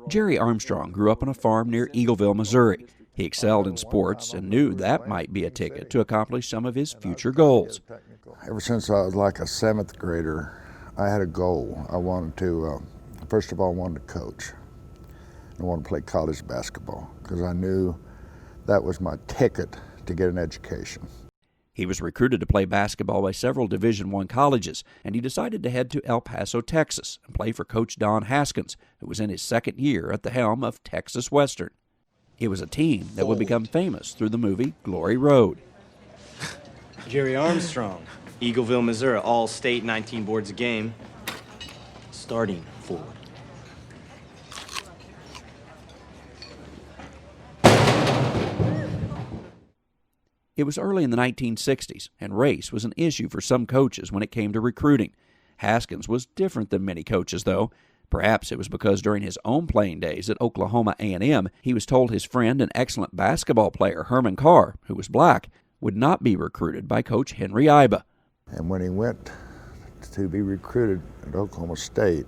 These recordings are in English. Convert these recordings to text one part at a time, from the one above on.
Jerry Armstrong grew up on a farm near Eagleville, Missouri. He excelled in sports and knew that might be a ticket to accomplish some of his future goals. Ever since I was like a 7th grader, I had a goal. I wanted to, first of all, I wanted to coach. I wanted to play college basketball because I knew that was my ticket to get an education. He was recruited to play basketball by several Division I colleges, and he decided to head to El Paso, Texas, and play for Coach Don Haskins, who was in his 2nd year at the helm of Texas Western. It was a team that would become famous through the movie Glory Road. Jerry Armstrong, Eagleville, Missouri, all-state, 19 boards a game, starting forward. It was early in the 1960s, and race was an issue for some coaches when it came to recruiting. Haskins was different than many coaches, though. Perhaps it was because during his own playing days at Oklahoma A&M, he was told his friend and excellent basketball player Herman Carr, who was black, would not be recruited by Coach Henry Iba. And when he went to be recruited at Oklahoma State,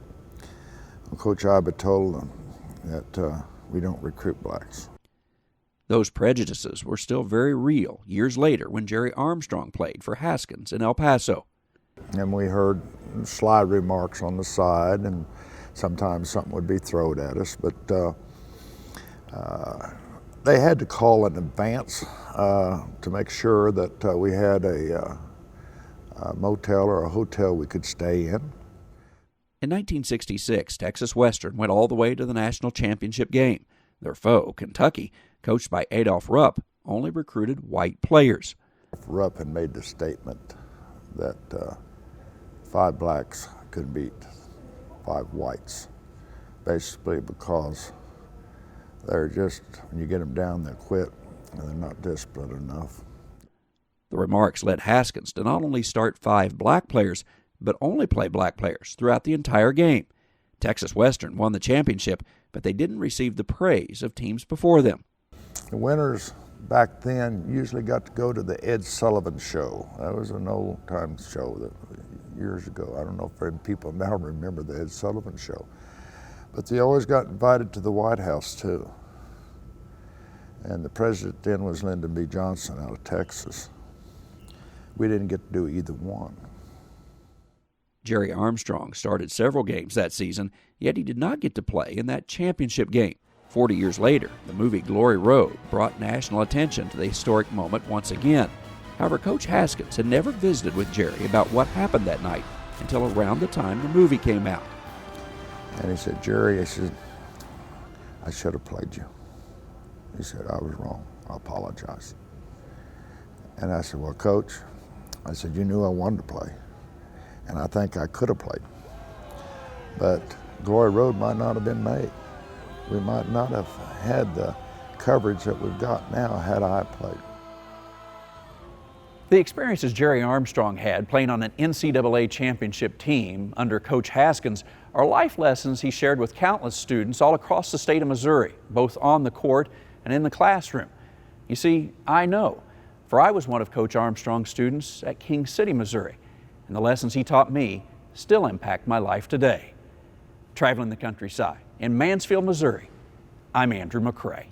Coach Iba told him that we don't recruit blacks. Those prejudices were still very real years later when Jerry Armstrong played for Haskins in El Paso. And we heard sly remarks on the side, and sometimes something would be thrown at us, but they had to call in advance to make sure that we had a motel or a hotel we could stay in. In 1966, Texas Western went all the way to the national championship game. Their foe, Kentucky, coached by Adolph Rupp, only recruited white players. Rupp had made the statement that 5 blacks could beat 5 whites, basically because they're just, when you get them down, they'll quit, and they're not disciplined enough. The remarks led Haskins to not only start 5 black players, but only play black players throughout the entire game. Texas Western won the championship, but they didn't receive the praise of teams before them. The winners back then usually got to go to the Ed Sullivan Show. That was an old-time show that years ago. I don't know if people now remember the Ed Sullivan Show. But they always got invited to the White House, too. And the president then was Lyndon B. Johnson out of Texas. We didn't get to do either one. Jerry Armstrong started several games that season, yet he did not get to play in that championship game. 40 years later, the movie Glory Road brought national attention to the historic moment once again. However, Coach Haskins had never visited with Jerry about what happened that night until around the time the movie came out. And he said, Jerry, he said, I should have played you. He said, I was wrong. I apologize. And I said, well, Coach, I said, you knew I wanted to play. And I think I could have played. But Glory Road might not have been made. We might not have had the coverage that we've got now had I played. The experiences Jerry Armstrong had playing on an NCAA championship team under Coach Haskins are life lessons he shared with countless students all across the state of Missouri, both on the court and in the classroom. You see, I know, for I was one of Coach Armstrong's students at King City, Missouri, and the lessons he taught me still impact my life today. Traveling the countryside in Mansfield, Missouri, I'm Andrew McCrae.